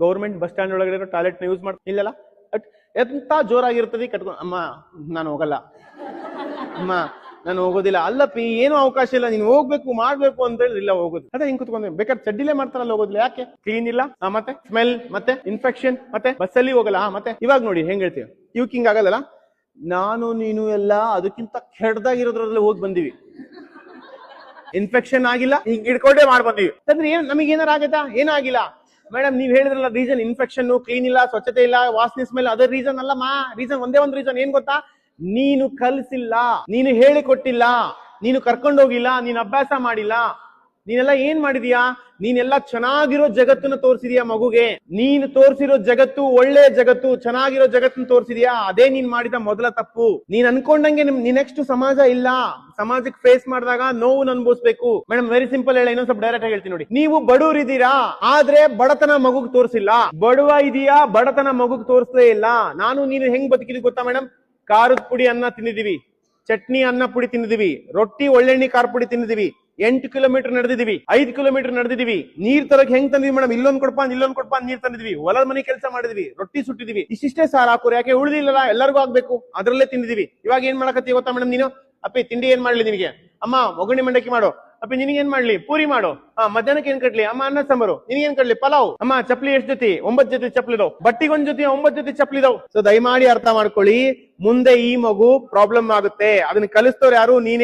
Government bus stand ಒಳಗಡೆ ಇರೋ toilet use ಮಾಡ್ತಾ ಇಲ್ಲಲ್ಲ, ಎಂತ ಜೋರಾಗಿರ್ತದೆ ಕಟ್ಕೊಂಡು ಅಮ್ಮ ನಾನು ಹೋಗಲ್ಲ, ಅಮ್ಮ ನಾನು ಹೋಗೋದಿಲ್ಲ. ಅಲ್ಲಪ್ಪಿ ಏನೂ ಅವಕಾಶ ಇಲ್ಲ, ನೀನು ಹೋಗ್ಬೇಕು ಮಾಡ್ಬೇಕು ಅಂತ ಹೇಳಿ ಇಲ್ಲ ಹೋಗೋದು. ಅದೇ ಹಿಂಗ್ ಕುತ್ಕೊಂಡ್ ಬೇಕಾದ್ರೆ ಚಡ್ಡಿಲೇ ಮಾಡ್ತಾರಲ್ಲ, ಹೋಗೋದಿಲ್ಲ ಯಾಕೆ? ಕ್ಲೀನ್ ಇಲ್ಲ, ಮತ್ತೆ ಸ್ಮೆಲ್, ಮತ್ತೆ ಇನ್ಫೆಕ್ಷನ್, ಮತ್ತೆ ಬಸ್ಸಲ್ಲಿ ಹೋಗಲ್ಲ. ಮತ್ತೆ ಇವಾಗ ನೋಡಿ ಹೆಂಗ್ ಹೇಳ್ತೀವಿ, ಇವ್ ಹಿಂಗ್ ಆಗಲ್ಲ. ನಾನು ನೀನು ಎಲ್ಲ ಅದಕ್ಕಿಂತ ಕೆಡ್ದಾಗಿರೋದ್ರಲ್ಲಿ ಹೋಗಿ ಬಂದಿವಿ, ಇನ್ಫೆಕ್ಷನ್ ಆಗಿಲ್ಲ, ಹಿಂಗ್ ಹಿಡ್ಕೊಂಡೇ ಮಾಡ್ ಬಂದಿವಿ ಅಂದ್ರೆ ಏನ್ ನಮಗೆ ಏನಾರ ಆಗತ್ತಾ? ಏನಾಗಿಲ್ಲ ಮೇಡಮ್. ನೀವ್ ಹೇಳಿದ್ರಲ್ಲ ರೀಸನ್ ಇನ್ಫೆಕ್ಷನ್, ಕ್ಲೀನ್ ಇಲ್ಲ, ಸ್ವಚ್ಛತೆ ಇಲ್ಲ, ವಾಸನೆ ಸ್ಮೆಲ್, ಅದರ ರೀಸನ್ ಅಲ್ಲ ಮಾ. ರೀಸನ್ ಒಂದೇ ಒಂದು ರೀಸನ್, ಏನ್ ಗೊತ್ತಾ? ನೀನು ಕಲಿಸಿಲ್ಲ, ನೀನು ಹೇಳಿಕೊಟ್ಟಿಲ್ಲ, ನೀನು ಕರ್ಕೊಂಡೋಗಿಲ್ಲ, ನೀನು ಅಭ್ಯಾಸ ಮಾಡಿಲ್ಲ. ನೀನೆಲ್ಲ ಏನ್ ಮಾಡಿದೀಯಾ? ನೀನೆಲ್ಲ ಚೆನ್ನಾಗಿರೋ ಜಗತ್ತನ್ನ ತೋರಿಸಿದೀಯಾ ಮಗುಗೆ. ನೀನು ತೋರಿಸಿರೋ ಜಗತ್ತು ಒಳ್ಳೆ ಜಗತ್ತು, ಚೆನ್ನಾಗಿರೋ ಜಗತ್ತನ್ನ ತೋರಿಸಿದ್ಯಾ, ಅದೇ ನೀನ್ ಮಾಡಿದ ಮೊದಲ ತಪ್ಪು. ನೀನ್ ಅನ್ಕೊಂಡಂಗೆ ನೆಕ್ಸ್ಟ್ ಸಮಾಜ ಇಲ್ಲ. ಸಮಾಜಕ್ಕೆ ಫೇಸ್ ಮಾಡಿದಾಗ ನೋವು ಅನುಭವಿಸ್ಬೇಕು. ಮೇಡಮ್ ವೆರಿ ಸಿಂಪಲ್ ಹೇಳ, ಇನ್ನೊಂದ್ ಸ್ವಲ್ಪ ಡೈರೆಕ್ಟ್ ಆಗಿ ಹೇಳ್ತೀನಿ ನೋಡಿ. ನೀವು ಬಡವರಿದ್ದೀರಾ, ಆದ್ರೆ ಬಡತನ ಮಗುಗ್ ತೋರಿಸಿಲ್ಲ. ಬಡವ ಇದೀಯಾ, ಬಡತನ ಮಗುಗ್ ತೋರಿಸಲೇ ಇಲ್ಲ. ನಾನು ನೀನು ಹೆಂಗ್ ಬದುಕಿದ್ವಿ ಗೊತ್ತಾ ಮೇಡಮ್? ಖಾರದ ಪುಡಿ ಅನ್ನ ತಿಂದಿದೀವಿ, ಚಟ್ನಿ ಅನ್ನ ಪುಡಿ ತಿಂದಿದೀವಿ, ರೊಟ್ಟಿ ಒಳ್ಳೆಣ್ಣಿ ಖಾರ ಪುಡಿ ತಿಂದಿದೀವಿ, 8 ಕಿಲೋಮೀಟರ್ ನಡೆದಿದೀವಿ, 5 ಕಿಲೋಮೀಟರ್ ನಡೆದಿದೀವಿ. ನೀರ್ ತರಕ್ ಹೆಂಗ್ ತಂದಿದ್ವಿ ಮೇಡಮ್? ಇಲ್ಲೊಂದ್ ಕೊಡ್ಪಾ ನೀರ್ ತಂದಿದ್ವಿ, ಹೊಲದ ಮನೆ ಕೆಲಸ ಮಾಡಿದ್ವಿ, ರೊಟ್ಟಿ ಸುಟ್ಟಿದೀವಿ. ಇಷ್ಟಿಷ್ಟೇ ಸಾರ್ ಹಾಕೋರು, ಯಾಕೆ ಉಳಿದಿಲ್ಲ, ಎಲ್ಲರಿಗೂ ಆಗ್ಬೇಕು, ಅದ್ರಲ್ಲೇ ತಿಂದಿದೀವಿ. ಇವಾಗ ಏನ್ ಮಾಡಕತ್ತಿ ಗೊತ್ತಾ ಮೇಡಮ್ ನೀನು? ಅಪ್ಪಿ ತಿಂಡಿ ಏನ್ ಮಾಡ್ಲಿ ನಿನಗೆ? ಅಮ್ಮ ಒಗ್ಗರಣೆ ಮಂಡಕ್ಕಿ ಮಾಡು. ಅಪ್ಪಿ ನಿನಗೇನ್ ಮಾಡ್ಲಿ? ಪೂರಿ ಮಾಡು. ಮಧ್ಯಾಹ್ನಕ್ಕೆ ಏನ್ ಕಟ್ಲಿ? ಅಮ್ಮ ಅನ್ನ ಸಾಂಬಾರು. ನಿನಗೇನ್ ಕಟ್ಲಿ? ಪಲಾವ್. ಅಮ್ಮ ಚಪ್ಲಿ ಎಷ್ಟ್ ಜೊತೆ? 9 ಜೊತೆ ಚಪ್ಲಿದಾವ್. ಬಟ್ಟಿಗೊಂದ್ ಜೊತೆ 9 ಜೊತೆ ಚಪ್ಲಿದಾವ್. ಸೊ ದಯಮಾಡಿ ಅರ್ಥ ಮಾಡ್ಕೊಳ್ಳಿ, ಮುಂದೆ ಈ ಮಗು ಪ್ರಾಬ್ಲಮ್ ಆಗುತ್ತೆ. ಅದನ್ನ ಕಲಿಸ್ತವ್ರು ಯಾರು? ನೀನೇ.